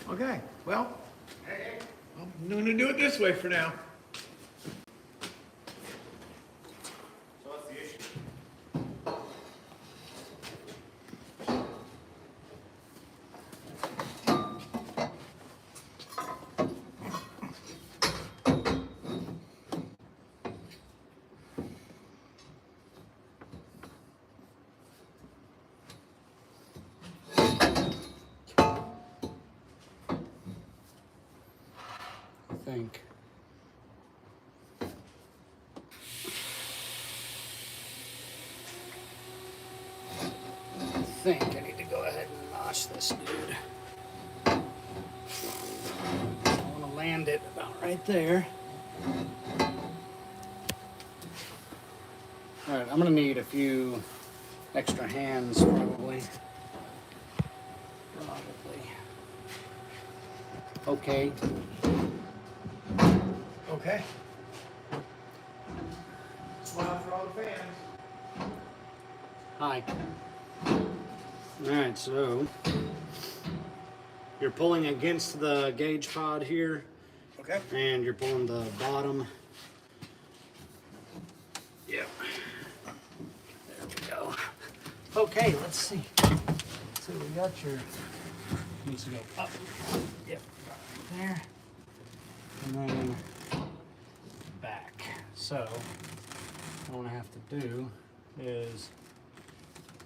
Okay, well, I'm going to do it this way for now. So what's the issue? I think. I need to go ahead and notch this dude. I want to land it about right there. All right, I'm gonna need a few extra hands probably. Okay. Okay. Smile for all the fans. Hi. All right, so you're pulling against the gauge pod here, Okay. and you're pulling the bottom. Yep. There we go. Okay, let's see. So we got your, needs to go up. Yep, right there. And then back. So what I'm gonna have to do is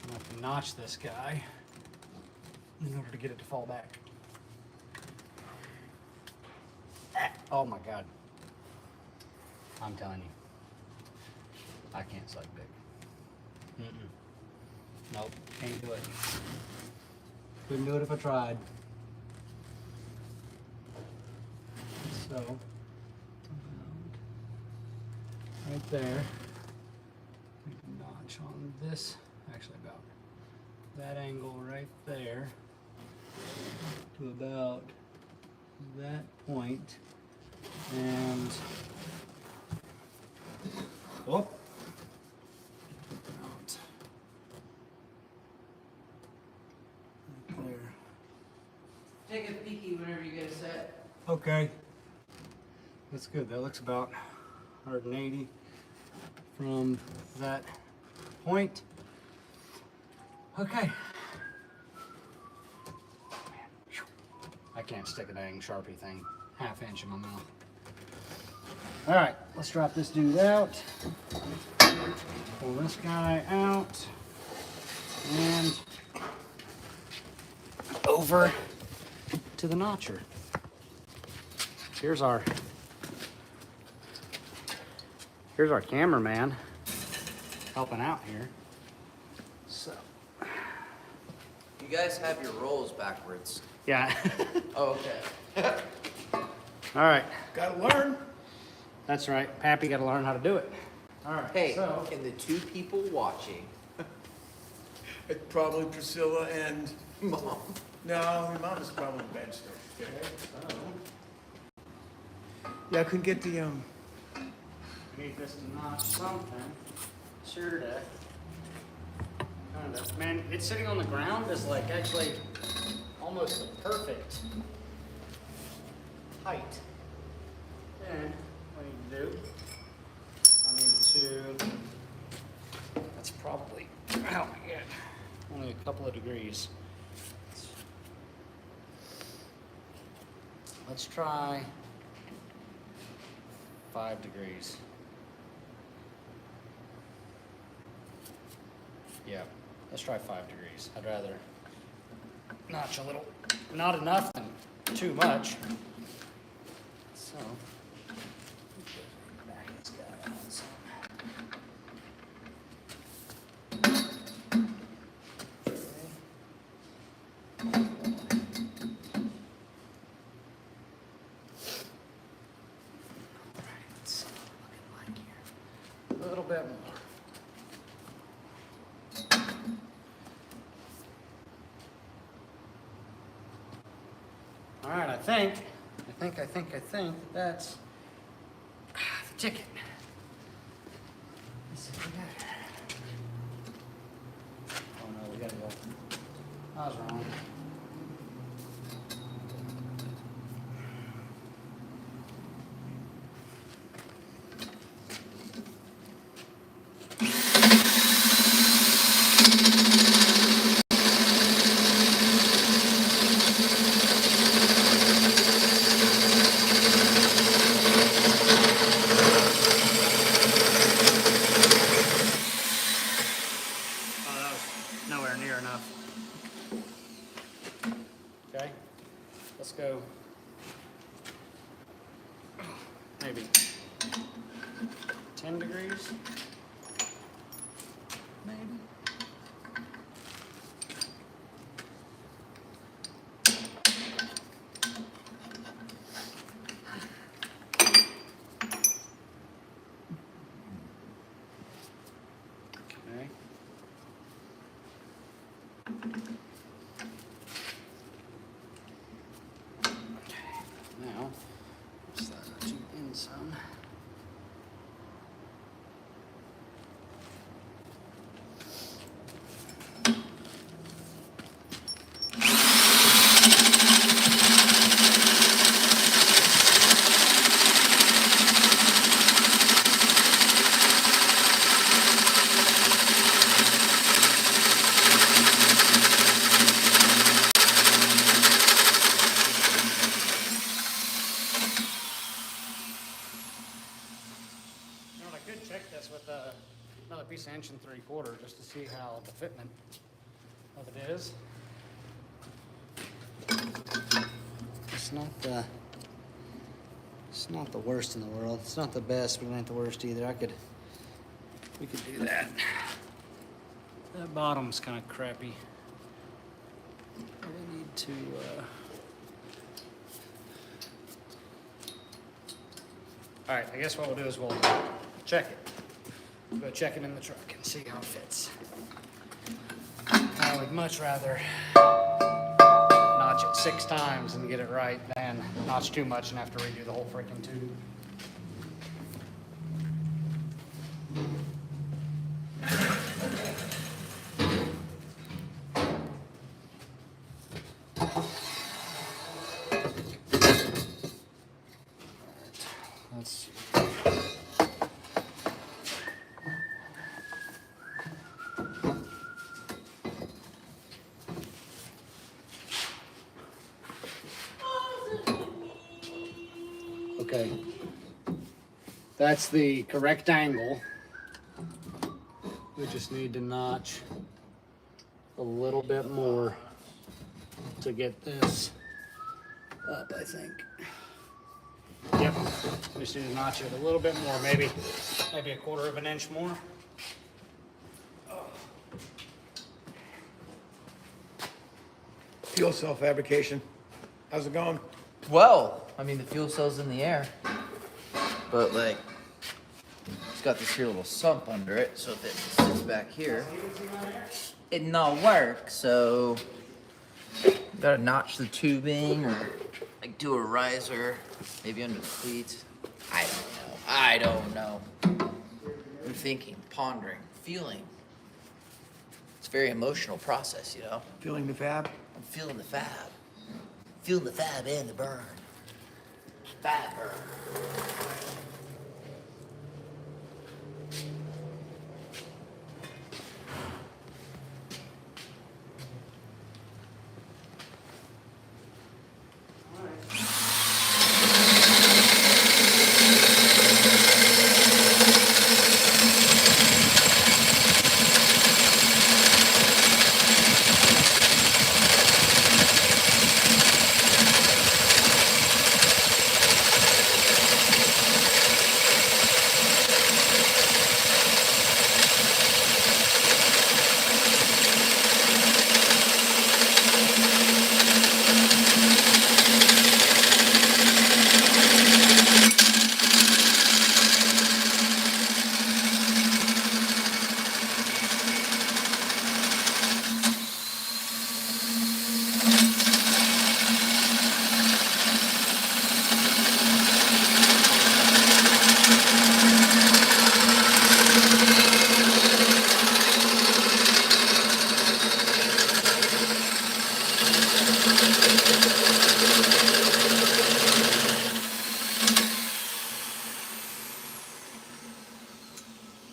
I'm gonna have to notch this guy in order to get it to fall back. Oh my God. I'm telling you, I can't suck dick. Nope, can't do it. Couldn't do it if I tried. So, right there, make a notch on this, actually about that angle right there to about that point, and oh, out right there. Take a peeky whenever you get a set. Okay, that's good. That looks about 180 from that point. Okay. I can't stick a dang Sharpie thing ½ inch in my mouth. All right, let's drop this dude out. Pull this guy out. And over to the notcher. Here's our cameraman helping out here. So. You guys have your rolls backwards. Yeah. Oh, okay. All right. Gotta learn. That's right. Pappy got to learn how to do it. All right. Hey, So. and the two people watching. It's probably Priscilla and Mom. no, your mom is probably in bed still. Okay. Yeah, I couldn't get the Need this to notch something. Sure to. Kind of. Man, it's sitting on the ground is like actually almost the perfect height. And what I need to do, I need to. That's probably. Oh my God. Only a couple of degrees. Let's try 5 degrees. Yeah, let's try 5 degrees. I'd rather notch a little, not enough than too much. So, back this guy out some. A little bit more. All right, I think that's the ticket. Let's see what we got here. Oh no, we gotta go. I was wrong. go maybe 10 degrees. Maybe. Okay. Now, slide that tube in some. You know, I could check this with another piece of 1 3/4 just to see how the fitment of it is. It's not the worst in the world. It's not the best, but it ain't the worst either. We could do that. That bottom's kind of crappy. We need to, all right, I guess what we'll do is we'll check it. We'll go check it in the truck and see how it fits. I would much rather notch it 6 times and get it right than notch too much and have to redo the whole freaking tube. Let's see. Okay. That's the correct angle. We just need to notch a little bit more to get this up, I think. Yep, we just need to notch it a little bit more, maybe a 1/4 of an inch more. Fuel cell fabrication. How's it going? Well, I mean, the fuel cell's in the air, but like, it's got this here little sump under it, so if it sits back here, it not work. So, gotta notch the tubing or like do a riser, maybe under the cleats. I don't know. I'm thinking, pondering, feeling. It's a very emotional process, you know? Feeling the fab? I'm feeling the fab. Feeling the fab and the burn. Fab burn.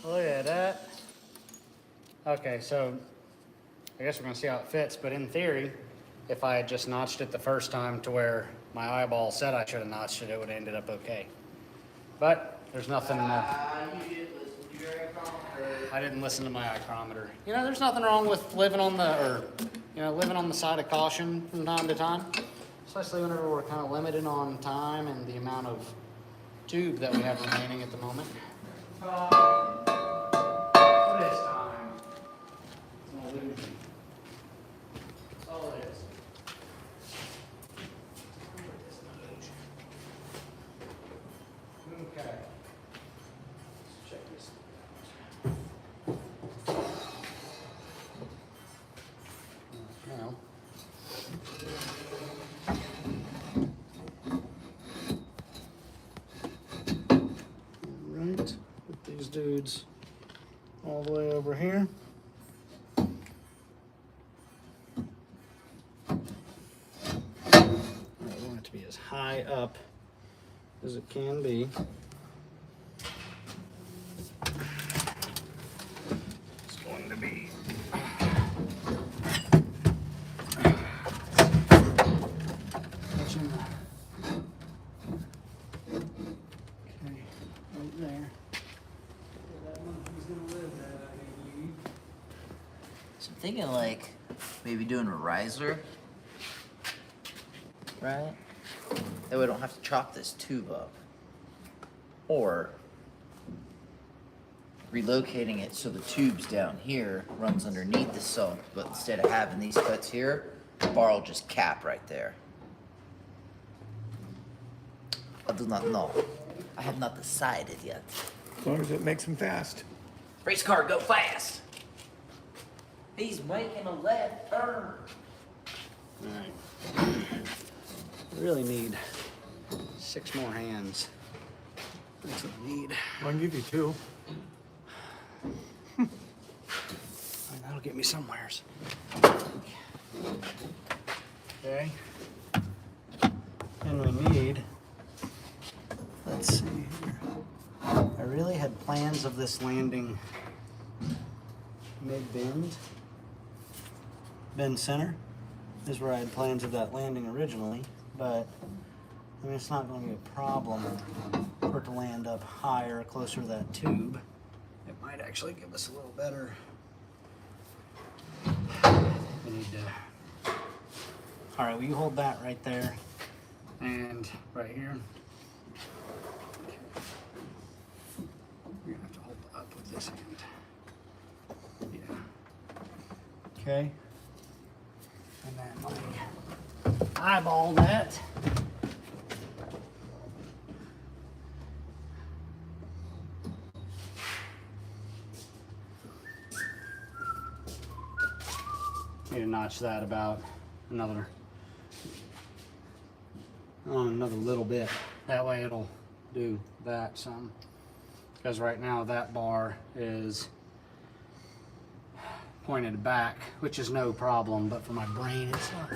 Look at that. Okay, so I guess we're gonna see how it fits, but in theory, if I had just notched it the first time to where my eyeball said I should have notched it, it would have ended up okay. But there's nothing, You did listen to your icon. I didn't listen to my micrometer. You know, there's nothing wrong with living on the side of caution from time to time. especially whenever we're kind of limited on time and the amount of tube that we have remaining at the moment. What is time? It's an illusion. That's all it is. It's an illusion. Okay. Let's check this out. Now. Right, put these dudes all the way over here. I want it to be as high up as it can be. It's going to be touching the right there. That monkey's gonna live that, I believe. So I'm thinking like maybe doing a riser, right? That way we don't have to chop this tube up. Or relocating it so the tube's down here runs underneath the sump, but instead of having these cuts here, the bar will just cap right there. I do not know. I have not decided yet. As long as it makes them fast. Race car, go fast! He's making a left turn. Alright. I really need 6 more hands. That's what I need. I'll give you 2. Alright, that'll get me somewheres. Okay. And we need, let's see here. I really had plans of this landing mid-bend. Bend center is where I had plans of that landing originally, but I mean, it's not going to be a problem for it to land up higher, closer to that tube. It might actually give us a little better. We need to. All right, will you hold that right there and right here? You're gonna have to hold up with this hand. Yeah. Okay. And then like eyeball that. Need to notch that about another little bit. That way it'll do that some. Because right now that bar is pointed back, which is no problem, but for my brain it's not.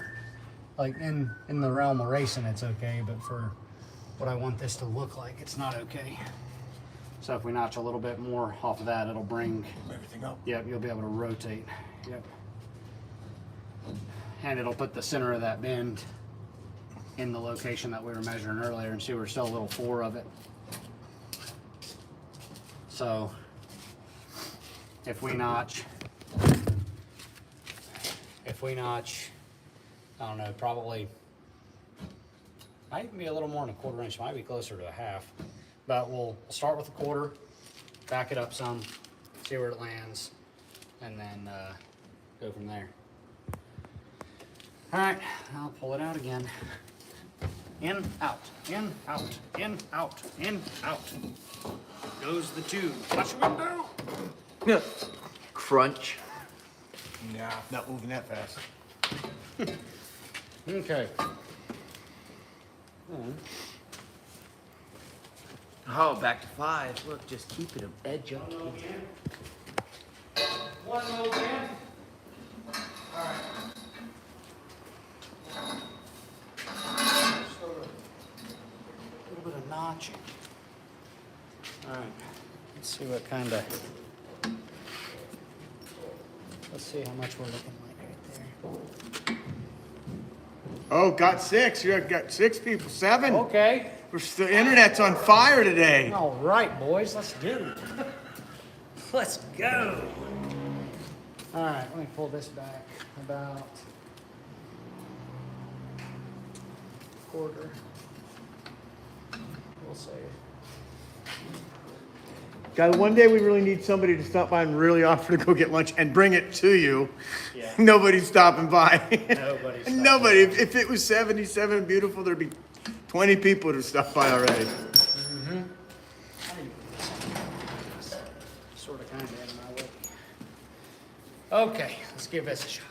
Like in the realm of racing it's okay, but for what I want this to look like, it's not okay. So if we notch a little bit more off of that, it'll bring Everything up. Yep, you'll be able to rotate. Yep. And it'll put the center of that bend in the location that we were measuring earlier, and see we're still a little 4 of it. So if we notch, I don't know, probably, might even be a little more than a 1/4 inch, might be closer to a 1/2. But we'll start with a 1/4, back it up some, see where it lands, and then go from there. All right, I'll pull it out again. In, out, in, out, in, out, in, out. Goes the tube. Watch it go. Crunch. Nah, not moving that fast. Okay. Oh, back to 5. Look, just keeping them edge up. One low again. All right. A little bit of notching. All right. Let's see what kind of. Let's see how much we're looking like right there. Oh, got 6. You got 6 people. 7. Okay. The internet's on fire today. All right, boys. Let's do it. Let's go. All right. Let me pull this back about. quarter. We'll say. Guy, one day we really need somebody to stop by and really offer to go get lunch and bring it to you. Yeah. Nobody's stopping by. Nobody's stopping Nobody. by. If it was 77 and beautiful, there'd be 20 people to stop by already. Sort of kind of in my way. Okay, let's give this a shot.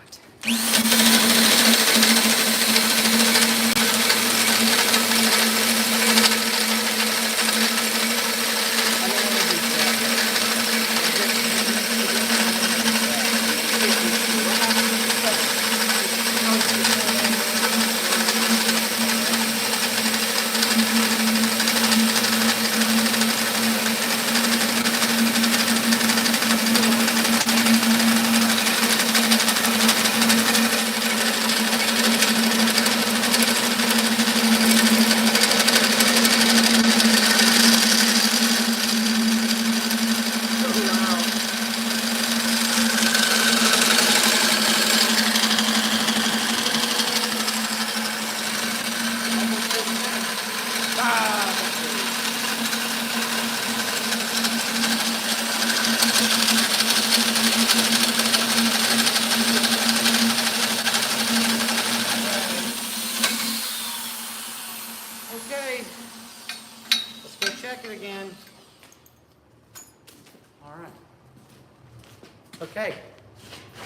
Okay, let's go check it again. All right. Okay,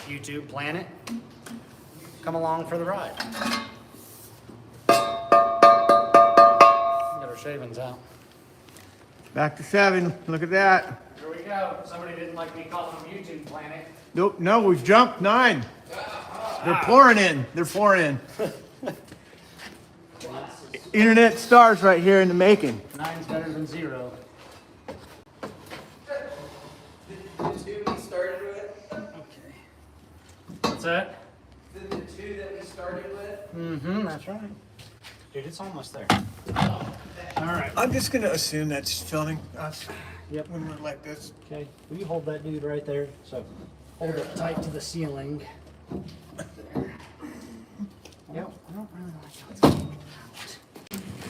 YouTube planet, come along for the ride. Get our shavings out. Back to 7. Look at that. Here we go. Somebody didn't like me calling them YouTube planet. Nope. No, we've jumped 9. They're pouring in. They're pouring in. Internet stars right here in the making. 9's better than 0. The 2 we started with? Okay. What's that? The 2 that we started with? Mm-hmm, that's right. Dude, it's almost there. All right. I'm just going to assume that's filming us Yep. when we're like this. Okay, will you hold that dude right there? So, hold it tight to the ceiling. There. Yep. I don't really like how it's coming out.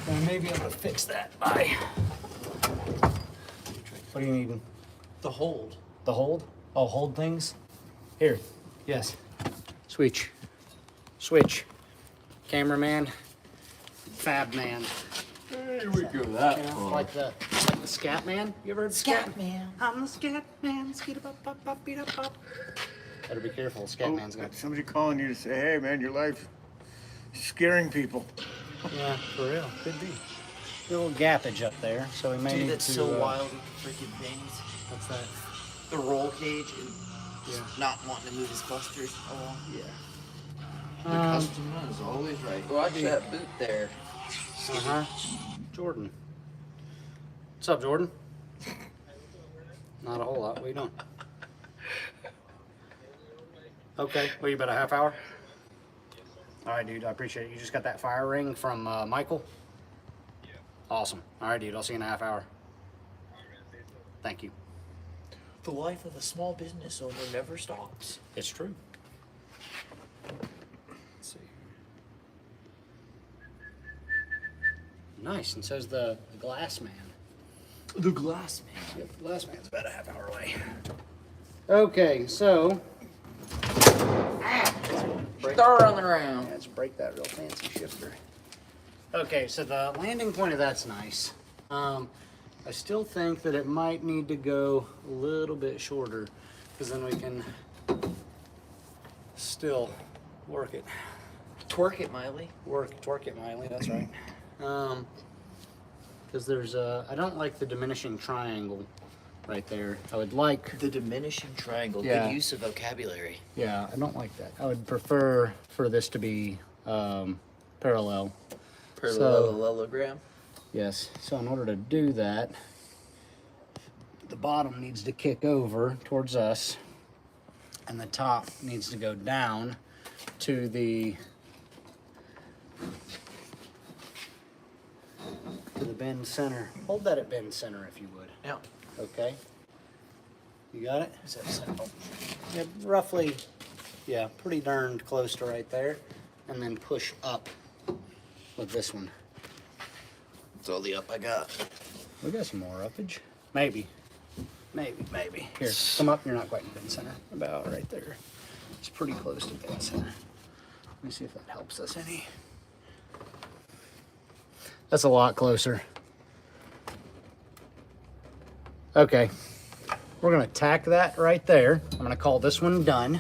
I may be able to fix that by... What do you need? The hold. The hold? Oh, hold things? Here. Yes. Switch. Switch. Cameraman. Fab man. Here we go. That You know, like the scat man. You ever heard of Scat man. I'm the scat man. Skeet up up up beat up up. Better be careful. Scat Oh, man's gonna. somebody calling you to say, hey, man, your life is scaring people. Yeah, for real. Could be. A little gappage up there, so we may Dude, need that's to. so wild with the freaking things. What's that? The roll cage and just Yeah. not wanting to move his clusters along. Yeah. The customer is always right. Watch that boot there. Uh-huh. Jordan. What's up, Jordan? Not a whole lot. What are you doing? Okay. Well, you about a half hour? All right, dude. I appreciate it. You just got that fire ring from Michael? Yeah. Awesome. All right, dude. I'll see you in a half hour. Thank you. The life of a small business owner never stops. It's true. Let's see. Nice. And so's the glass man. The glass man. Yep, the glass man's about a half hour away. Okay, so. Darling around. Let's break that real fancy shifter. Okay, so the landing point of that's nice. I still think that it might need to go a little bit shorter, because then we can still work it. Twerk it, Miley. Twerk it, Miley, that's right. Because there's I don't like the diminishing triangle right there. I would like, The diminishing triangle. Yeah. Good use of vocabulary. yeah, I don't like that. I would prefer for this to be parallel. Parallelogram. Yes, so in order to do that, the bottom needs to kick over towards us, and the top needs to go down to the bend center. Hold that at bend center if you would. Yeah. Okay. You got it? Is that simple? Yeah, roughly, yeah, pretty darn close to right there, and then push up with this one. That's all the up I got. We got some more uppage. Maybe. Maybe. Here, come up. You're not quite in bend center. About right there. It's pretty close to bend center. Let me see if that helps us any. That's a lot closer. Okay. We're gonna tack that right there. I'm gonna call this one done.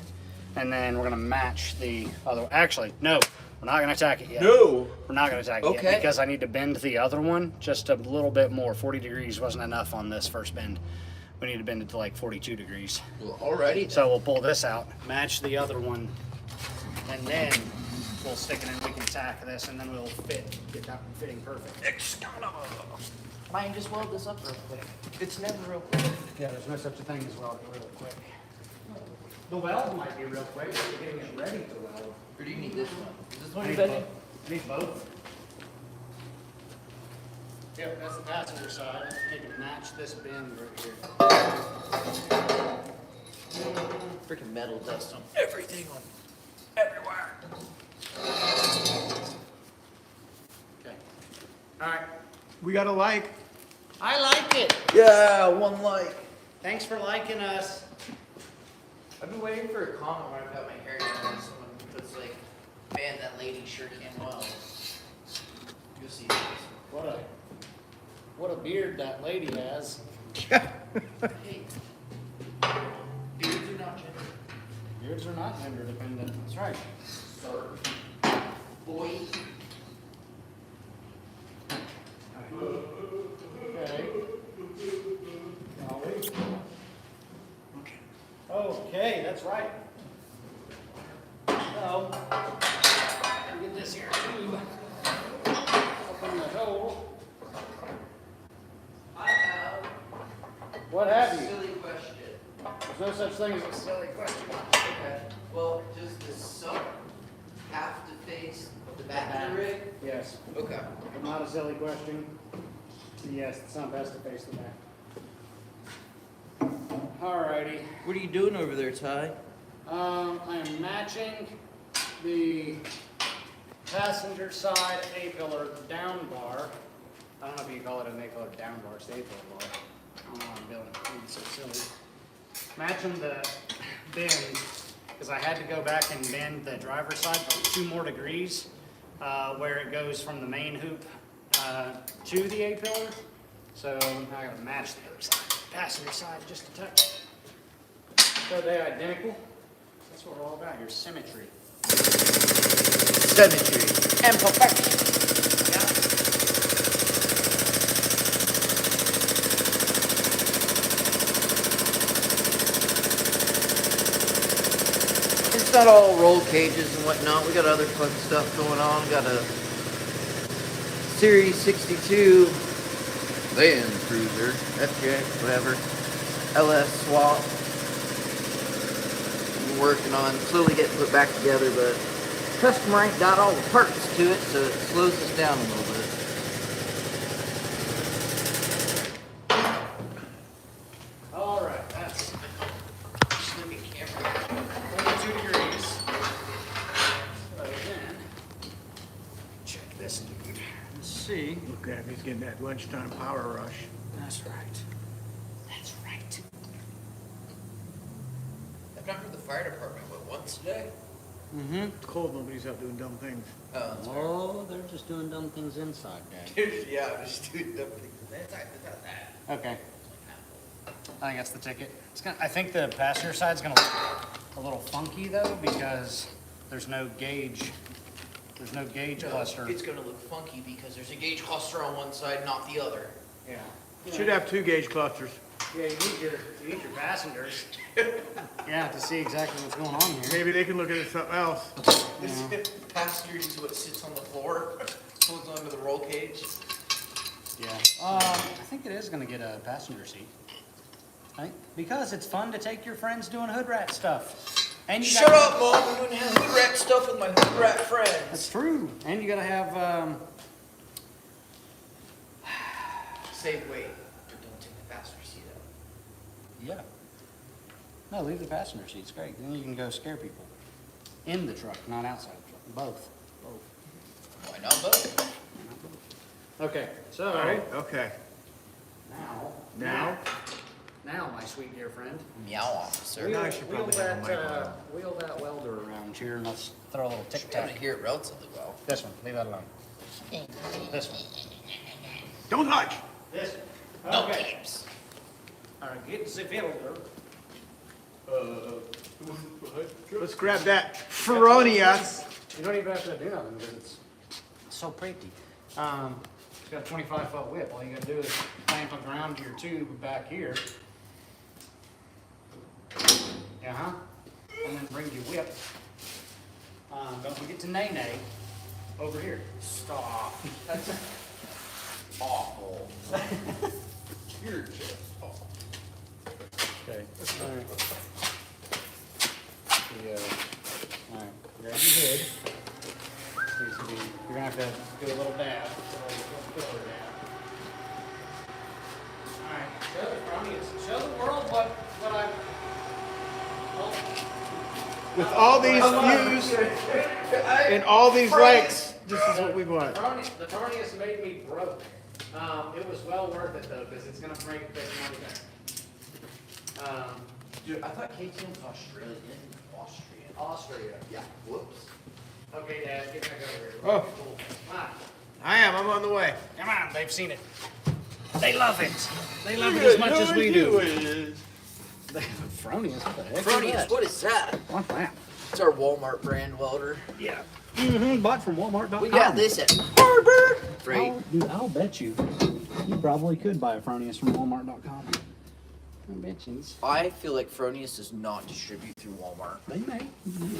And then we're gonna match the other. Actually, no. We're not gonna tack it yet. No. We're not gonna tack it yet because I need to bend the other one just a little bit more. 40 degrees wasn't enough on this first bend. We need to bend it to like 42 degrees. Well, alrighty. So we'll pull this out, match the other one, and then we'll stick it in. We can tack this, and then we'll get that one fitting perfect. Mine, just weld this up real quick. It's never real quick. Yeah, there's no such a thing as welding really quick. The weld might be real quick, but getting it ready to weld. Or do you need this one? Is this I one need you're both. bending? I need both. Yep, that's the passenger side. I need to match this bend right here. Freaking metal dust on everything, on everywhere. Okay. All right. We got a like. I like it. Yeah, one like. Thanks for liking us. I've been waiting for a comment when I've got my hair done. Someone puts like, man, that lady sure can weld. You'll see this. What a beard that lady has. Hey, beards are not gender. Beards are not gender dependent. That's right. Sir. Boy. Okay. Okay, that's right. So, get this here tube up in the hole. I have What have a you? silly question. There's no such thing as a silly question. Okay. Well, does the sump have to face the back of the rig? Yes. Okay. Not a silly question. Yes, the sump has to face the back. Alrighty. What are you doing over there, Ty? I am matching the passenger side A-pillar down bar. I don't know if you call it an A-pillar down bar, it's the A-pillar bar. I don't know why I'm doing it, it's so silly. Matching the bend, because I had to go back and bend the driver's side for 2 more degrees, where it goes from the main hoop to the A-pillar. So now I gotta match the other side, passenger side, just a touch. So they're identical. That's what we're all about here, symmetry. Symmetry and perfection. Yeah. It's not all roll cages and whatnot. We got other fun stuff going on. Got a Series 62 Land Cruiser, FJ, whatever, LS swap. We're working on slowly getting put back together, but customer ain't got all the parts to it, so it slows us down a little bit. All right, that's slimming camera. 42 degrees. So then, check this dude. Let's see. Look at him, he's getting that lunchtime power rush. That's right. That's right. I've not heard the fire department went once today. Mm-hmm. It's cold, nobody's out doing dumb things. Oh, they're just doing dumb things inside, Dad. Yeah, I'm just doing dumb things. That's that. Okay. I think that's the ticket. I think the passenger side's gonna look a little funky though, because there's no gauge. There's no gauge cluster. It's gonna look funky because there's a gauge cluster on one side, not the other. Yeah. Should have 2 gauge clusters. Yeah, you need your passengers. Yeah, to see exactly what's going on here. Maybe they can look at it something else. This passenger is what sits on the floor, holds onto the roll cage. Yeah. I think it is gonna get a passenger seat. Because it's fun to take your friends doing hood rat stuff. And you Shut gotta- up, Mom! I'm doing hood rat stuff with my hood rat friends. That's true. And you gotta have, Save weight, but don't take the passenger seat out. yeah. No, leave the passenger seat. It's great. Then you can go scare people. In the truck, not outside the truck. Both. Why Not both. Okay, so All right, okay. now, my sweet dear friend, Meow officer. Now I should probably have a mic on. wheel that welder around here and let's throw a little tic Should be able to tac. hear it relatively well. This one, leave that alone. This one. Don't touch. This one. No Okay. games. All right, get the welder. Let's grab that Feronius. You don't even have to do nothing because it's so pretty. It's got a 25-foot whip. All you gotta do is clamp it around your tube back here. And then bring your whip. Don't forget to nay-nay over here. Stop. That's awful. You're just awful. Okay. All right. All right. Grab your hood. Seems to be, you're gonna have to do a little dab. All right. Show the world what I. With all these views and all these likes, this is what we want. The Fronius made me broke. It was well worth it though, because it's gonna make big money back. Dude, I thought KTM was Australian. Austrian. Austria. Yeah. Whoops. Okay, Dad, get back over here. Oh. Come on. I'm on the way. Come on, they've seen it. They love it. They love it as much as we do. Fronius, what the heck? Fronius, what is that? What's that? It's our Walmart brand welder. Yeah. Mm-hmm. Bought from Walmart.com. We got this at Harbor Freight. I'll bet you. You probably could buy a Fronius from Walmart.com. I bet you. I feel like Fronius does not distribute through Walmart. They may.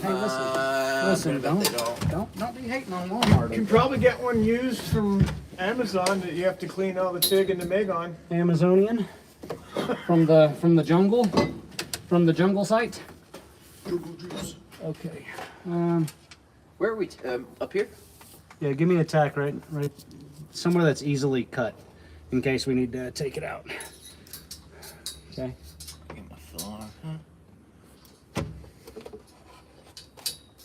Hey, listen, I'm gonna bet they don't be hating on Walmart. You can probably get one used from Amazon that you have to clean all the TIG and the MIG on. Amazonian from the jungle site. Okay. Where are we? Up here? Yeah, give me a tack right somewhere that's easily cut in case we need to take it out. Okay. Get my fill on.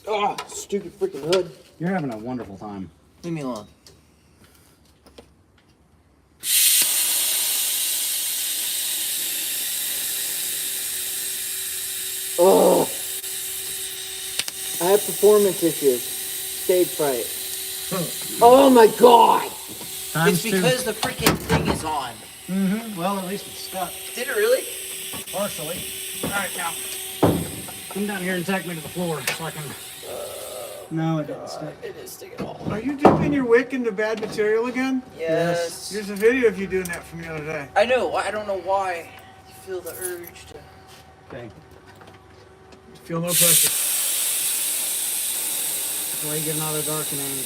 Oh, stupid freaking hood. You're having a wonderful time. Leave me alone. Oh, I have performance issues. Stage fright. Oh my god! It's because the freaking thing is on. Mm-hmm. Well, at least it's stuck. Did it really? Partially. All right, now. Come down here and tack me to the floor so I can... No, it didn't stick. It is sticking all. Are you dipping your wick into bad material again? Yes. There's a video of you doing that from the other day. I know. I don't know why. You feel the urge to. Okay. Feel no pressure. Why you get an auto darkening?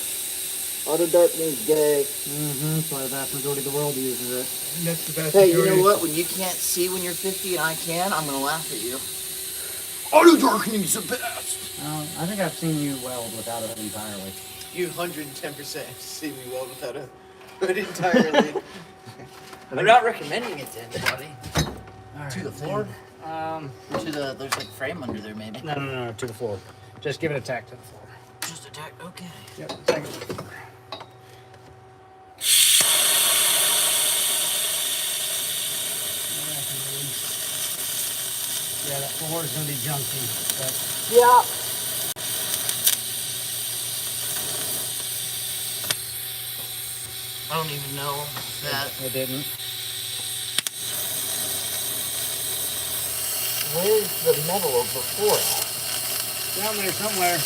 Auto darkening's gay. Mm-hmm. That's why the vast majority of the world uses it. And that's the best. Hey, you majority. know what? When you can't see when you're 50 and I can, I'm gonna laugh at you. Auto darkening's the best. I think I've seen you weld without it entirely. You 110% see me well without a hood entirely. I'm not recommending it to anybody. All To right, the floor? then. To the, there's like frame under there maybe. No, to the floor. Just give it a tack to the floor. Just attack, okay. Yep, tack it to the floor. Yeah, that floor is going to be junky. But Yeah. I don't even know that. it didn't. Where's the metal of the floor at? Down there somewhere.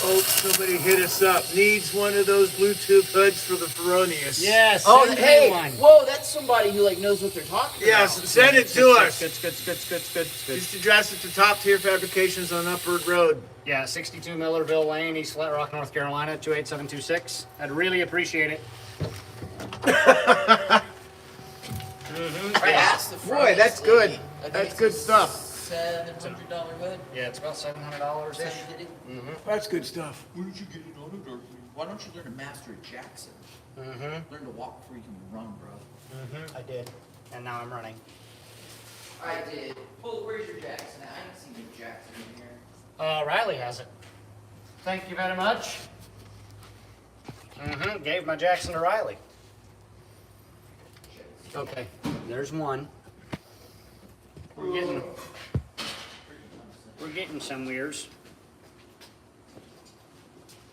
Oh, somebody hit us up. Needs one of those Bluetooth hoods for the Feronius. Yes. Oh, send me hey! one. Whoa, that's somebody who like knows what they're talking Yes, about. send it to us. Good. Just address it to Top Tier Fabrications on Upward Road. Yeah, 62 Millerville Lane, East Flat Rock, North Carolina, 28726. I'd really appreciate it. I asked the Boy, front that's lady. good. I think That's it's good a stuff. $700 hood. Yeah, it's about $700 ish. That's good stuff. Where did you get it on a dark? Why don't you learn to master a Jackson? Learn to walk before you can run, bro. I did. And now I'm running. I did. Well, where's your Jackson at? I didn't see your Jackson in here. Riley has it. Thank you very much. Mm-hmm. Gave my Jackson to Riley. Okay, there's one. We're getting somewheres.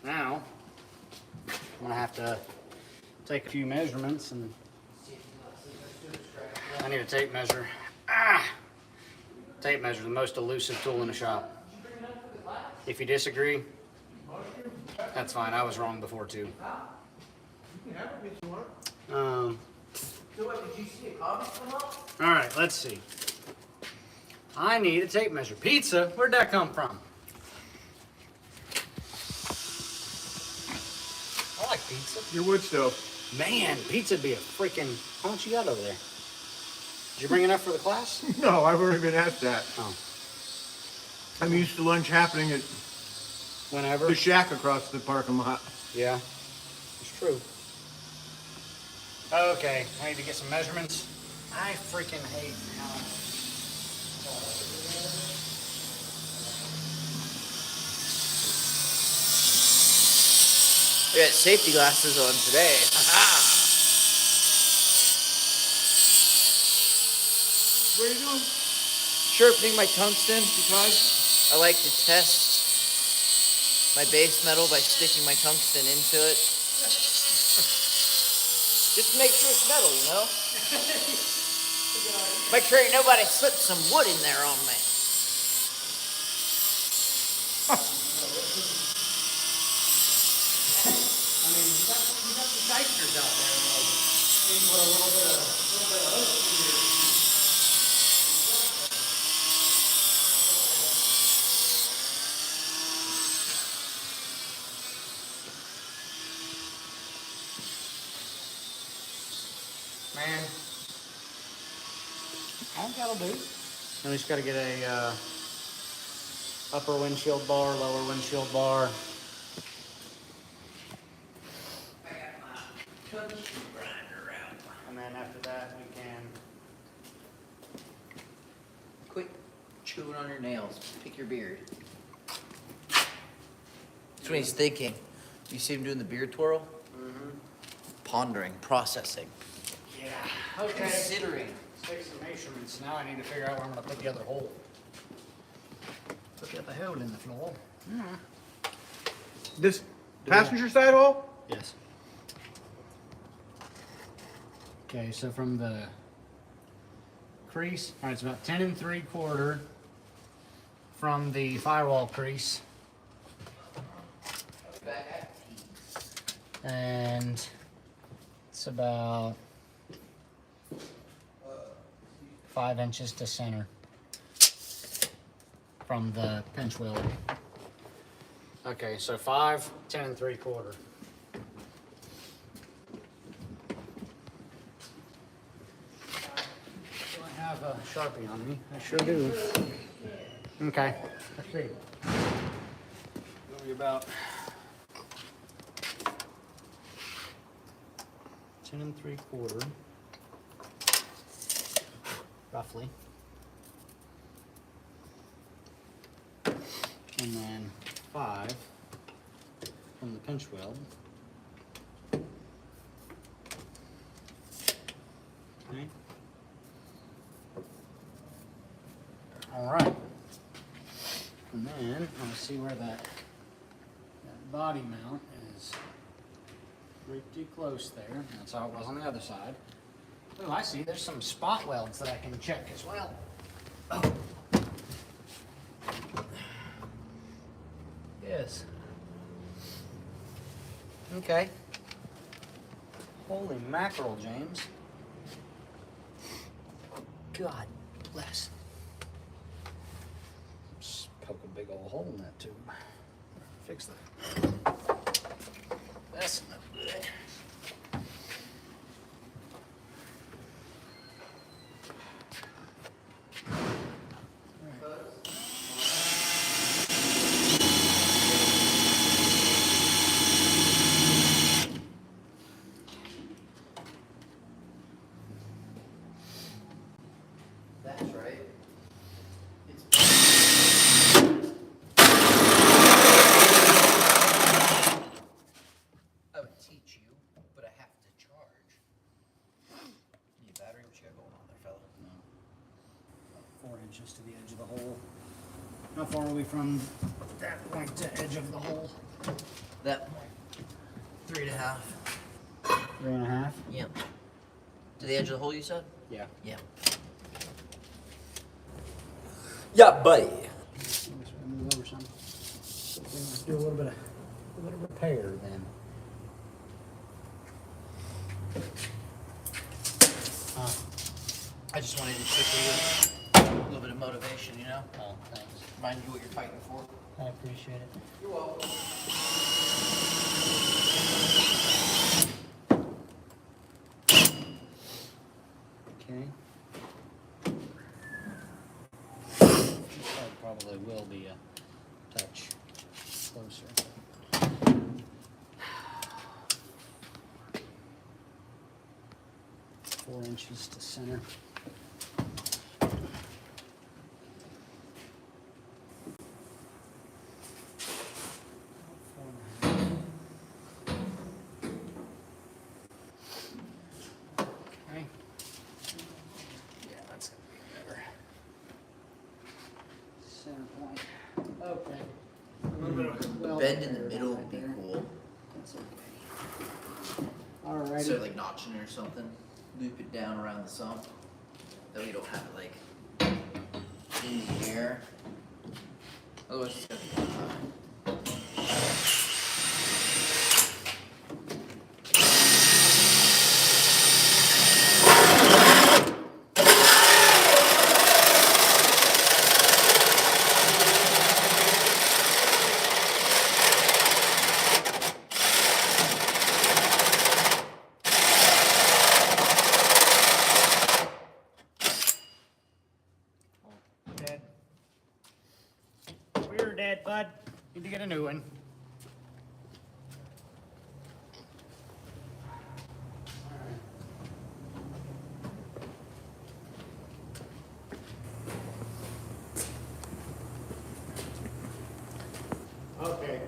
Now, I'm gonna have to take a few measurements, and I need a tape measure. Tape measure, the most elusive tool in the shop. If you disagree, that's fine. I was wrong before too. All right, let's see. I need a tape measure. Pizza? Where'd that come from? I like pizza. Your wood stove. Man, pizza'd be a freaking... How much you got over there? Did you bring enough for the class? No, I've already been asked that. Oh. I'm used to lunch happening at Whenever? the shack across the parking lot. Yeah, it's true. Okay, I need to get some measurements. I freaking hate how... We got safety glasses on today. What are you doing? Sharpening my tungsten. Because I like to test my base metal by sticking my tungsten into it. Just to make sure it's metal, you know? Make sure ain't nobody slipped some wood in there on me. I mean, you got the shysters out there, like, you put a little bit of hope in your... Man, I think that'll do. Then we just got to get a upper windshield bar, lower windshield bar. And then after that, we can... Quit chewing on your nails. Pick your beard. That's what he's thinking. You see him doing the beard twirl? Mm-hmm. Pondering, processing, Yeah. Okay. considering. Let's take some measurements. Now I need to figure out where I'm going to put the other hole. Put the other hole in the floor. this passenger side hole? Yes. Okay, so from the crease, all right, it's about 10 3/4 from the firewall crease. And it's about 5 inches to center from the pinch wheel. Okay, so 5, 10 3/4. Do I have a Sharpie on me? I sure do. Okay, let's see. It'll be about 10 3/4, roughly. And then 5 from the pinch weld. Okay. All right. And then I'll see where that body mount is. Pretty close there. That's how it was on the other side. Oh, I see. There's some spot welds that I can check as well. Oh. Yes. Okay. Holy mackerel, James. God bless. Just poke a big old hole in that tube. Fix that. That's not good. That's right. It's I would teach 4 inches to the edge of the hole. How far are we from that point to edge of the hole? That point. 3.5. 3.5? Yep. To the edge of the hole, you said? Yeah. Yeah. Yeah, buddy. Let's move over some. Let's do a little bit of repair then. I just wanted to show you a little bit of motivation, you know? Oh, thanks. Remind you what you're fighting for. I appreciate it. You're welcome. Okay. That probably will be a touch closer. 4 inches to center. Okay. Yeah, that's gonna be better. Center point. Okay. A little bit of weld Bend in the there, middle right would be there. cool. That's okay. Alrighty. So like notching it or something. Loop it down around the sump. That way you don't have it like in the air. Otherwise it's gonna be high. Dead. We're dead, bud. Need to get a new one. Okay.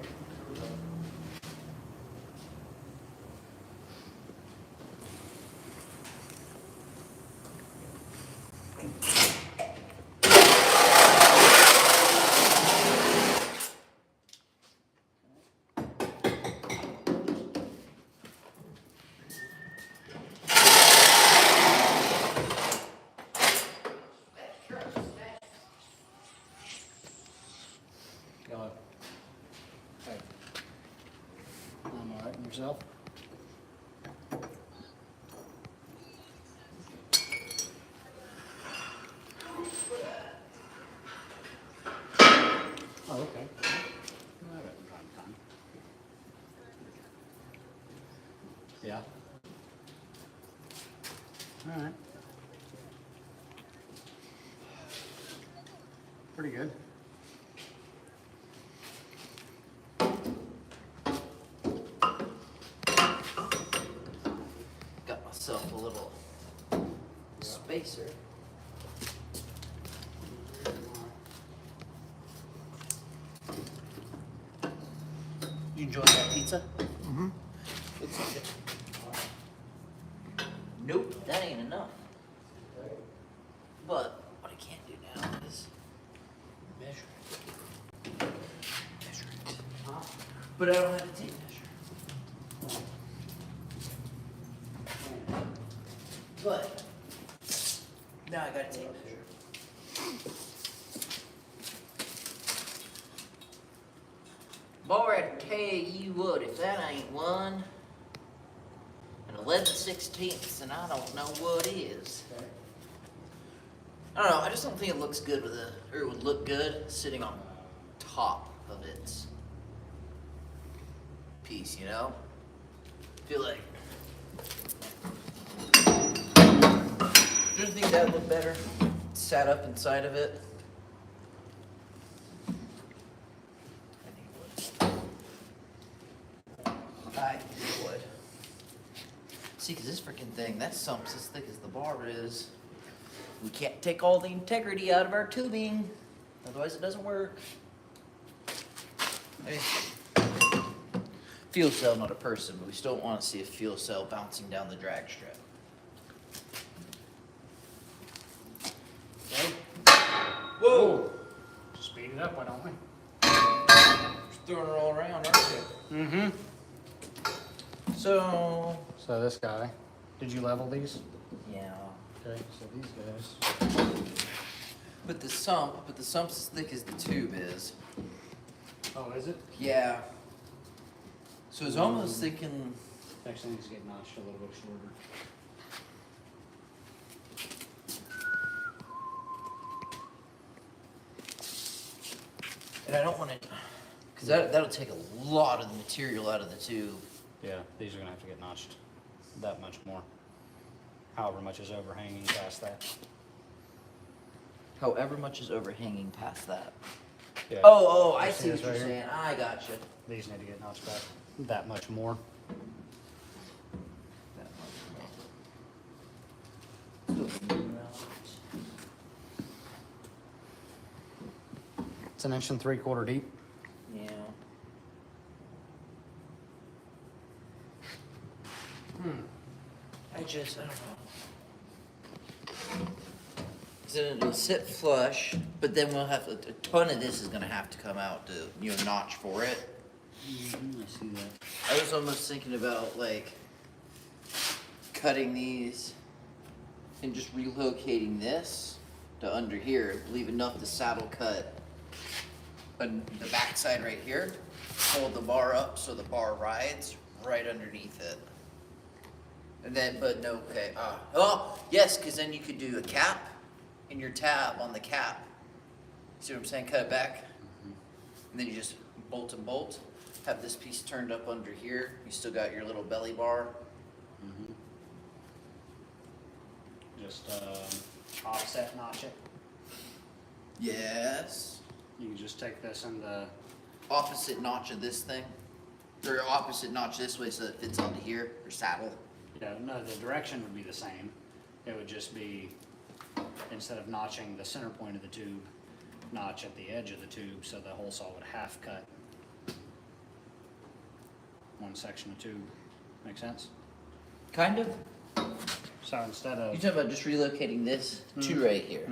Go. Hey. I'm alright, and yourself? Oh, okay. Well, that doesn't drive time. Yeah. Alright. Pretty good. Got myself a little spacer. You enjoy that pizza? Mm-hmm. Nope, that ain't enough. But what I can't do now is measure it. Measure it. But I don't have a tape measure. But now I got a tape measure. Boy, I tell you what, if that ain't one, an 11/16, then I don't know what is. I don't know, I just don't think it looks good with a, or it would look good sitting on top of its piece, you know? I feel like, do you think that would look better? Sat up inside of it? I think it would. I think it would. See, because this freaking thing, that sump's as thick as the bar is. We can't take all the integrity out of our tubing, otherwise it doesn't work. I mean, fuel cell, not a person, but we still don't want to see a fuel cell bouncing down the drag strip. Okay. throwing it all around, aren't you? Mm-hmm. So. So this guy, did you level these? Yeah. Okay, so these guys. But the sump's as thick as the tube is. Oh, is it? Yeah. So I was almost thinking. Actually needs to get notched a little bit shorter. And I don't want it, because that'll take a lot of the material out of the tube. Yeah, these are gonna have to get notched that much more. However much is overhanging past that. However much is overhanging past that. Yeah. Oh, I You see what this you're right here? saying. I gotcha. These need to get notched back that much more. That much more. It's 1 3/4 inches deep. Yeah. I don't know. Then it'll sit flush, but then we'll have a ton of this is gonna have to come out to, notch for it. I see that. I was almost thinking about like cutting these and just relocating this to under here, leave enough to saddle cut on the backside right here, hold the bar up so the bar rides right underneath it. And then, but no, okay, oh, yes, because then you could do a cap in your tab on the cap. See what I'm saying? Cut it back. And then you just bolt and bolt. Have this piece turned up under here. You still got your little belly bar. Just offset notch it. Yes. You can just take this and Opposite notch of this thing. Or opposite notch this way so that it fits onto here, or saddle. yeah, no, the direction would be the same. It would just be, instead of notching the center point of the tube, notch at the edge of the tube so the hole saw would half cut one section of tube. Make sense? Kind of. So instead of, You're talking about just relocating this to right here.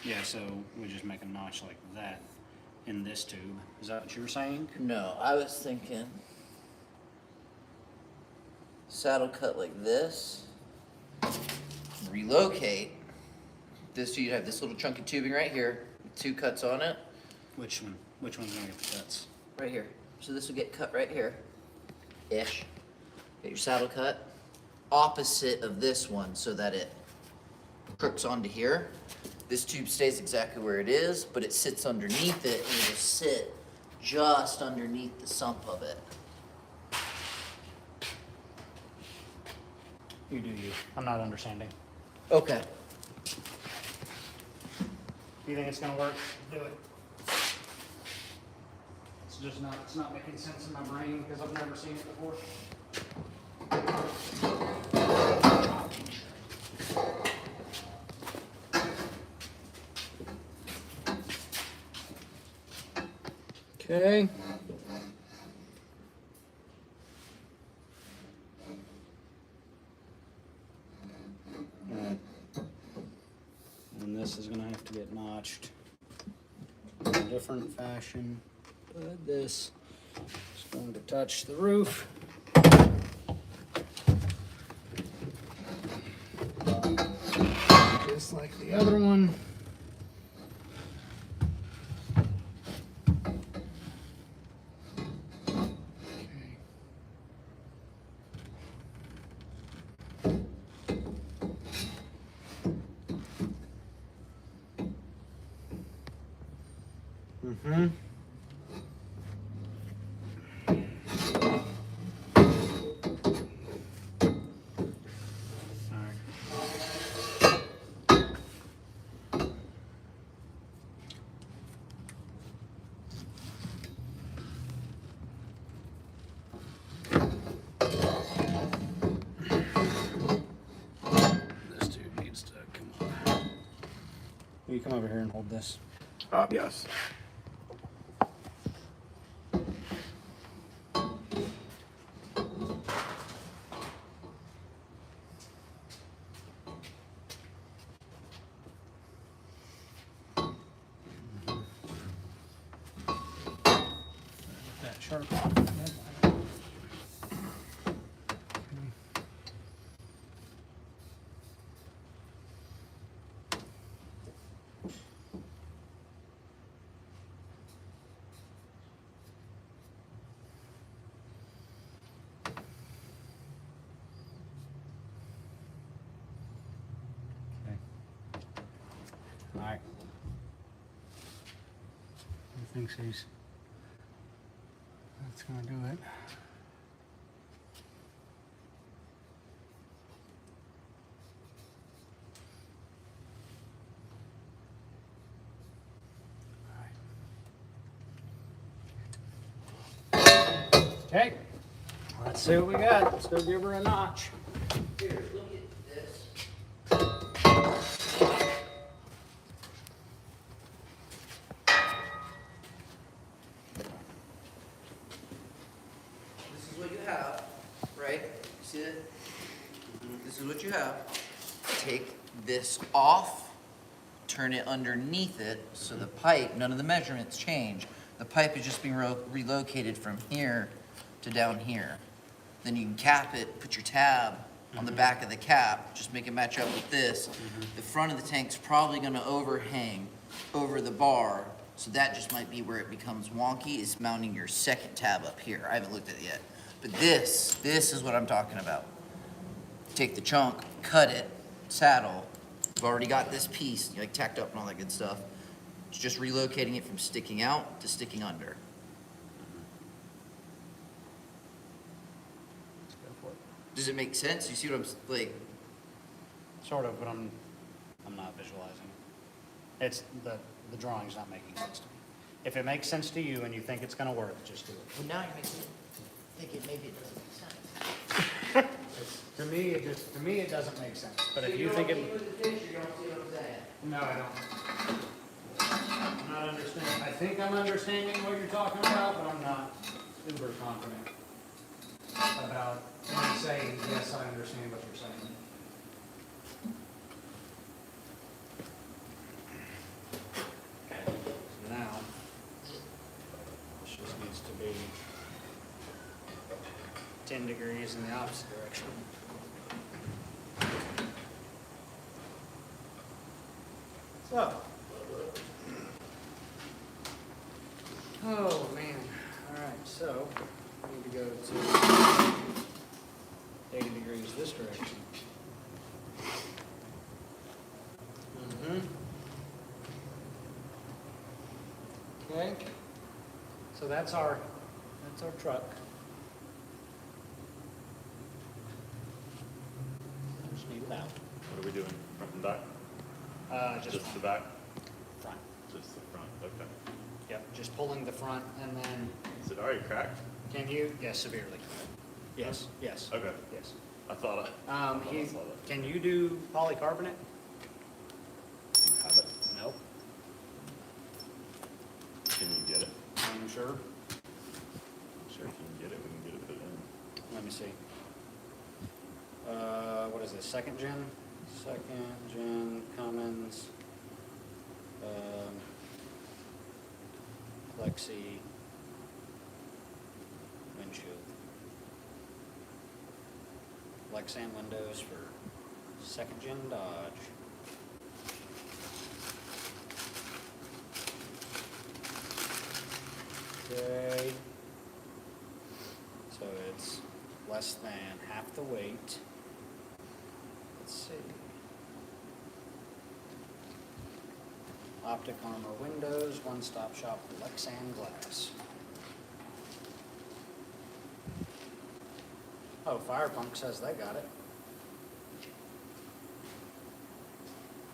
yeah, so we just make a notch like that in this tube. Is that what you were saying? No, I was thinking saddle cut like this, relocate this, so you'd have this little chunky tubing right here with 2 cuts on it, Which one? Which one's gonna get the cuts? right here. So this will get cut right here, ish. Get your saddle cut opposite of this one so that it crooks onto here. This tube stays exactly where it is, but it sits underneath it, and it'll sit just underneath the sump of it. You do you. I'm not understanding. Okay. You think it's gonna work? Do it. It's not making sense in my brain because I've never seen it before. Okay. Alright. And this is gonna have to get notched in a different fashion. But this is going to touch the roof. Just like the other one. Okay. Mm-hmm. This dude needs to come up. Will you come over here and hold this? Yes. That sharp. All right. He thinks that's gonna do it. Okay, let's see what we got. Let's go give her a notch. Here, look at this. This is what you have, right? See it? This is what you have. Take this off, turn it underneath it, so the pipe, none of the measurements change. The pipe is just being relocated from here to down here. Then you can cap it, put your tab on the back of the cap, just make it match up with this. The front of the tank's probably gonna overhang over the bar, so that just might be where it becomes wonky, is mounting your second tab up here. I haven't looked at it yet. But this is what I'm talking about. Take the chunk, cut it, saddle. You've already got this piece, like tacked up and all that good stuff. It's just relocating it from sticking out to sticking under. Let's go for it. Does it make sense? You see what I'm like? Sort of, but I'm not visualizing it. It's the drawing's not making sense to me. If it makes sense to you and you think it's gonna work, just do it. Well, now you're making it think it maybe it doesn't make sense. To me, it doesn't make sense. But if you think it, With the picture, you don't see what I'm saying. no, I don't. I'm not understanding. I think I'm understanding what you're talking about, but I'm not uber confident about me saying, yes, I understand what you're saying. So now, this just needs to be 10 degrees in the opposite direction. So, oh man, all right, so we need to go to 80 degrees this direction. Okay, so that's our truck. Just need it out. What are we doing? Front and back? Just the back? front. Just the front, okay. Yep, just pulling the front and then, Is it already cracked? can you, yes, severely. Yes, yes. Okay. Yes. I thought I saw that. Can you do polycarbonate? Have it. Nope. Can you get it? I'm sure. I'm sure if you can get it, we can get it put in. Let me see. What is this, second gen? Second gen Cummins, Lexi, windshield. Lexan windows for second gen Dodge. Okay. So it's less than half the weight. Let's see. Optic Armor windows, one-stop shop for Lexan glass. Oh, Fire Punk says they got it.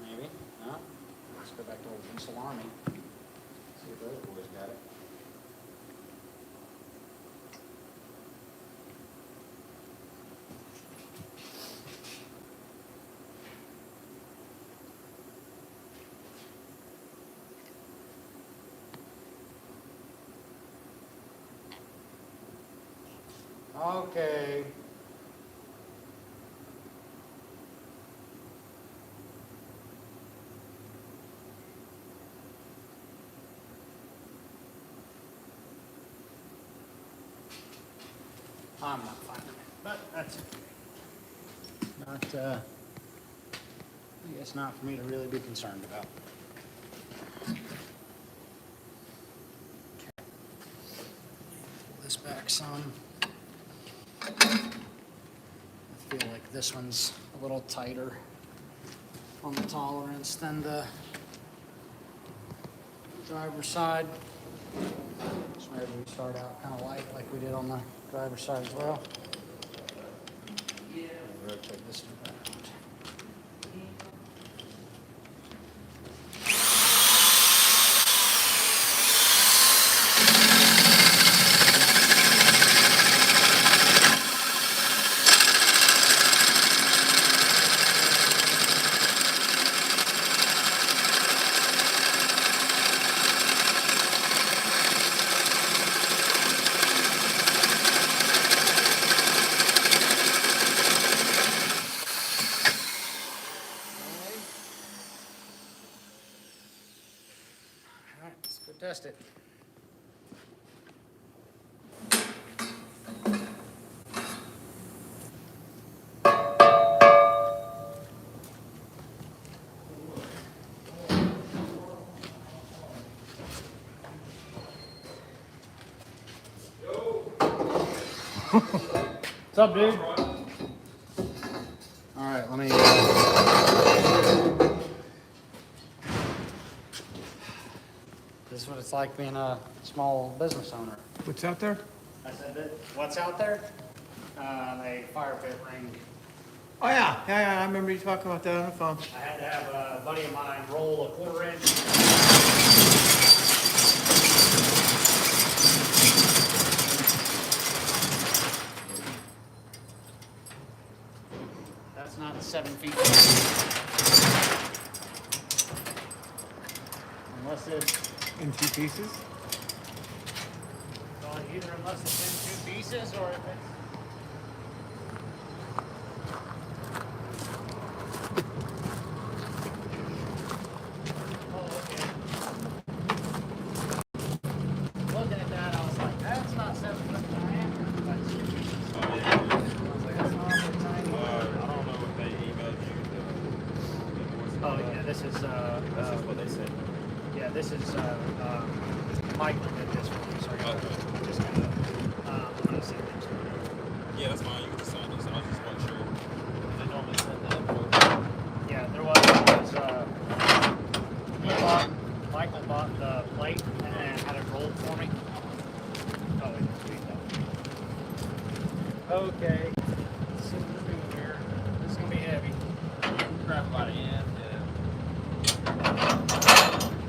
Maybe, no? Let's go back to old Diesel Army. See if those boys got it. Okay. I'm not finding it, but that's not, I guess not for me to really be concerned about. Okay. Pull this back some. I feel like this one's a little tighter on the tolerance than the driver's side. So maybe we start out kind of light like we did on the driver's side as well. Rotate this one around. All right, let's go test it. What's up, dude? All right, let me. This is what it's like being a small business owner. What's out there? I said that. What's out there? A fire pit ring. Oh, yeah, I remember you talking about that on the phone. I had to have a buddy of mine roll a 1/4 inch. That's not 7 feet. Unless it's, In 2 pieces? well, either unless it's in 2 pieces or if it's. Oh, okay. Looking at that, I was like, that's not 7 foot diameter. That's 2 pieces. I was like, that's not awfully tiny. I don't know if they emailed you the Oh, yeah, this is, That's just what they said. yeah, this is, Michael did this for me, sorry. Okay. I just got, I'm gonna send it to you. Yeah, that's fine. You can just sign this. I just wasn't sure. They normally send that for. Yeah, Michael bought the plate and had it rolled for me. Oh, wait, sweet though. Okay, let's see what we're doing here. This is gonna be heavy. Crap by the end. Yeah.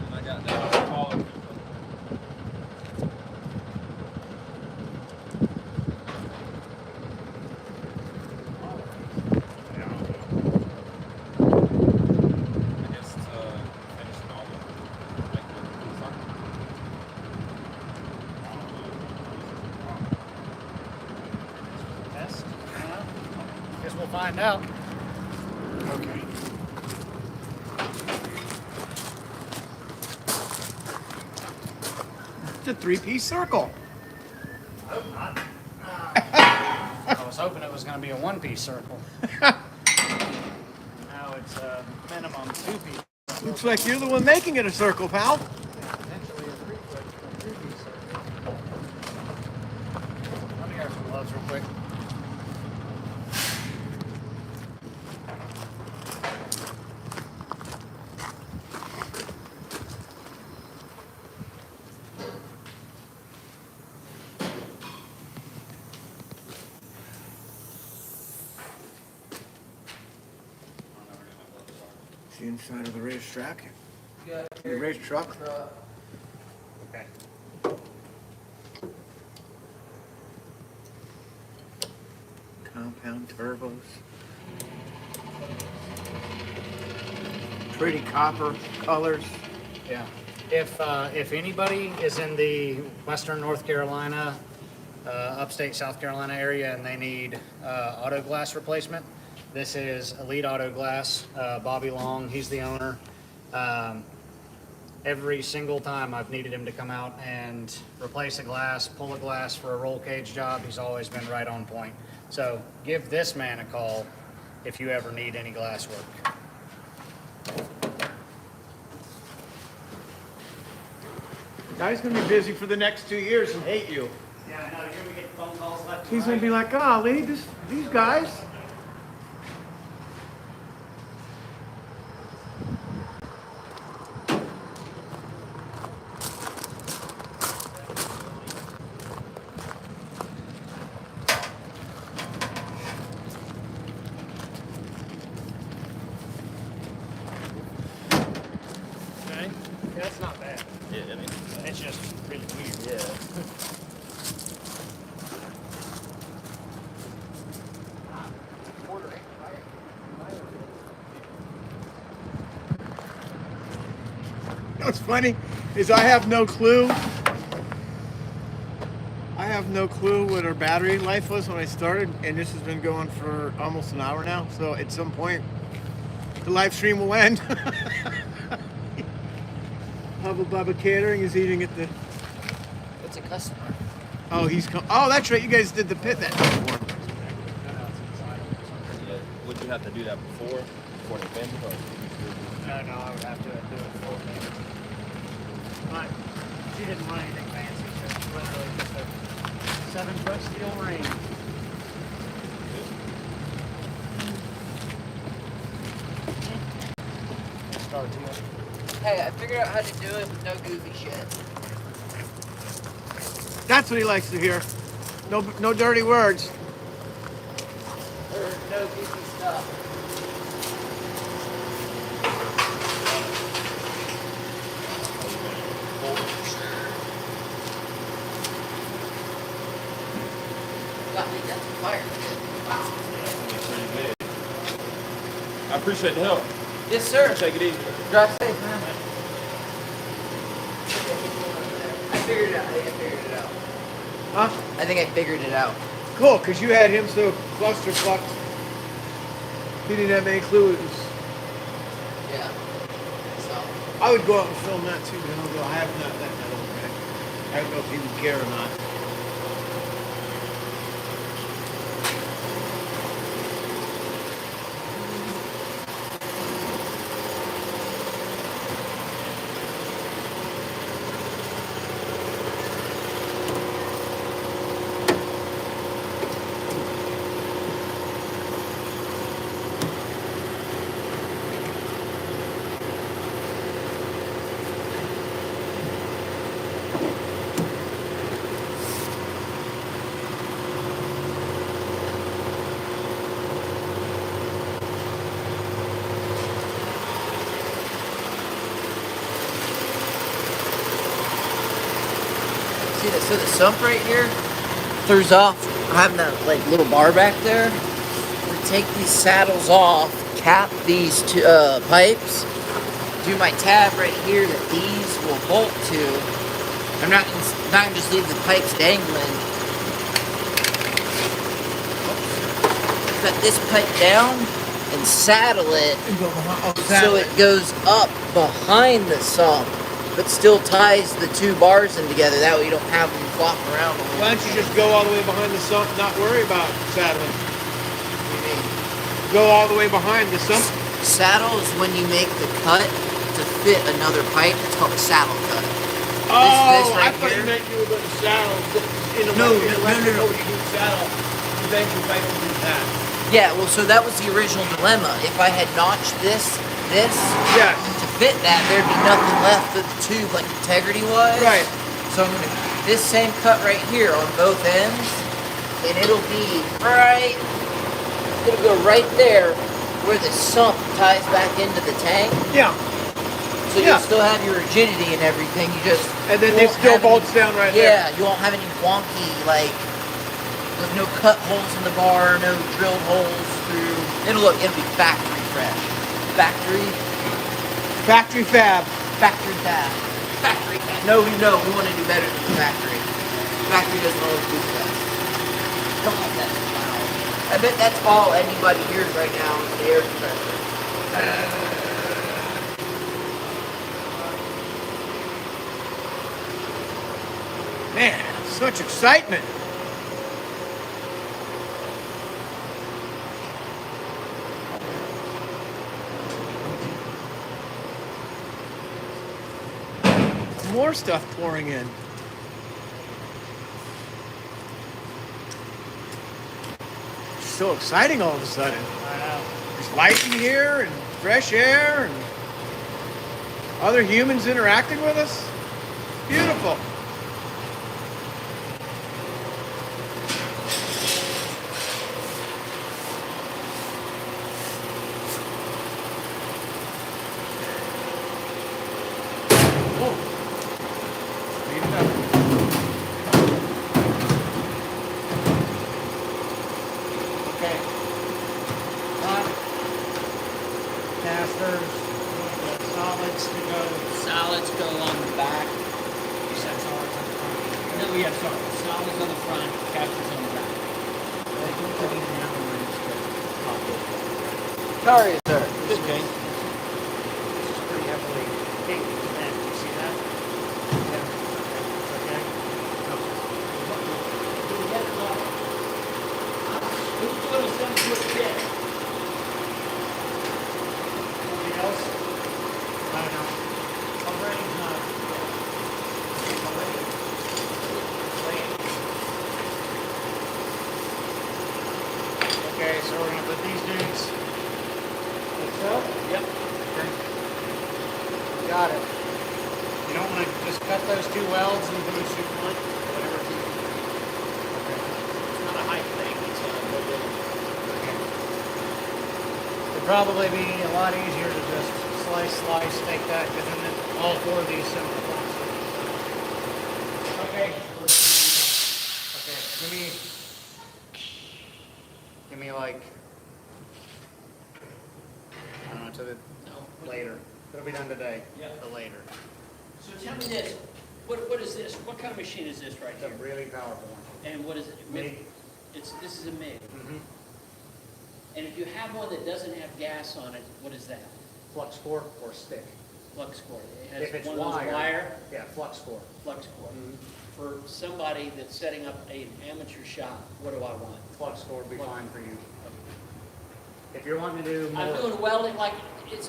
And I got that smaller. I guess finishing all the like the circle. Test. Guess we'll find out. Okay. It's a 3-piece circle. I hope not. I was hoping it was going to be a 1-piece circle. Now it's a minimum 2-piece. Looks like you're the one making it a circle, pal. Potentially a 3-piece circle. Let me grab some gloves real quick. It's the inside of the raised track. The raised truck. Okay. Compound turbos. Pretty copper colors. Yeah. If anybody is in the Western North Carolina, upstate South Carolina area, and they need auto glass replacement, this is Elite Auto Glass. Bobby Long, he's the owner. Every single time I've needed him to come out and replace a glass, pull a glass for a roll cage job, he's always been right on point. So give this man a call if you ever need any glass work. Guy's gonna be busy for the next 2 years and hate you. Yeah, I know, you're gonna get phone calls left and He's gonna be like, golly, these guys. Okay. Yeah, that's not bad. Yeah, I mean, It's just really weird. yeah. What's funny is I have no clue. I have no clue what our battery life was when I started, and this has been going for almost an hour now. So at some point, the live stream will end. Hubba Bubba Catering is eating at the. What's a customer? Oh, he's come. Oh, that's right. You guys did the pit that day for him. Yeah. Would you have to do that before the event? Or No, I would have to do it full thing. But she didn't want anything fancy, so literally just a 7-foot steel ring. Start here. Hey, I figured out how to do it with no goofy shit. That's what he likes to hear. No dirty words. Or no goofy stuff. Golly, that's fire. I appreciate the help. Yes, sir. Take it easy. Drive safe, man. I figured it out. I think I figured it out. Huh? I think I figured it out. Cool, because you had him so cluster-fucked. He didn't have any clue it was. Yeah. So. I would go out and film that too, but I don't know. I have not that old guy. I don't know if he would care or not. See that? So the sump right here throws off. Having that like little bar back there. We take these saddles off, cap these two, pipes, do my tab right here that these will bolt to. I'm not gonna just leave the pipes dangling. Cut this pipe down and saddle it And go behind. Oh, so it goes up behind the sump, but still ties the two bars in together. That way you don't have them flopping around. Why don't you just go all the way behind the sump, not worry about saddling? Go all the way behind the sump. Saddle is when you make the cut to fit another pipe. It's called a saddle cut. Oh, right I thought you here. meant you were going to saddle in a No, in a no, electrical, no. you do saddle. You bend your pipe and do that. Yeah, well, so that was the original dilemma. If I had notched this Yes. to fit that, there'd be nothing left of the tube like integrity-wise. Right. So I'm gonna this same cut right here on both ends, and it'll be right. It'll go right there where the sump ties back into the tank. Yeah. So Yeah. you'll still have your rigidity and everything. You just And then it won't still have any- bolts down right there. Yeah, you won't have any wonky like. There's no cut holes in the bar, no drilled holes through. It'll be factory fresh. Factory Factory fab. Factory fab. No, we want to do better than factory. Factory doesn't always do that. Don't like that loud. I bet that's all anybody hears right now is the air compressor. Man, such excitement. More stuff pouring in. It's so exciting all of a sudden. I know. There's light in here and fresh air and other humans interacting with us. Beautiful. Whoa. Speed it up. Okay. Front. Casters. Solids to go. Solids go on the back. You said solids on the front. No, yeah, sorry. Solids on the front, casters on the back. Sorry, sir. This is pretty heavily pink. Man, you see that? Yeah. Okay. Who's doing a 7-foot pit? Something else? I don't know. Already not. Okay, so we're gonna put these dudes. Yep. Got it. You don't want to just cut those two welds and put them super light, whatever. It's not a height thing, it's a mobility. It'd probably be a lot easier to just slice, take that, because then all four of these simple parts. Okay. Okay, give me like, I don't know, to the, later. It'll be done today, Yeah. but later. So tell me this, what is this? What kind of machine is this right It's a here? really powerful one. And what is it? MIG. This is a MIG. Mm-hmm. And if you have one that doesn't have gas on it, what is that? Flux core or stick. Flux core. It If has it's one of those wire yeah, flux core. flux core. For somebody that's setting up an amateur shop, what do I want? Flux core would be fine for you. If you're wanting to do more. I'm doing welding like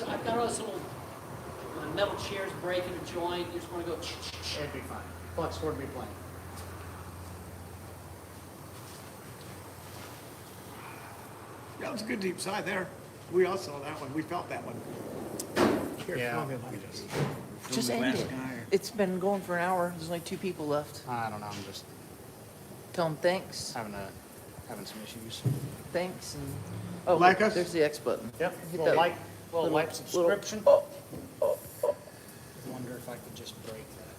I've got all this little metal chairs breaking a joint. You just want to go. It'd be fine. Flux core would be plenty. That was a good deep side there. We all saw that one. We felt that one. Here, Yeah. film him. Just end it. It's been going for an hour. There's only 2 people left. I don't know. I'm just Tell them thanks. having some issues. Thanks. And oh, Like look, us? there's the X button. Yep. Hit Little that like little- subscription. Oh, Wonder if I could just break that.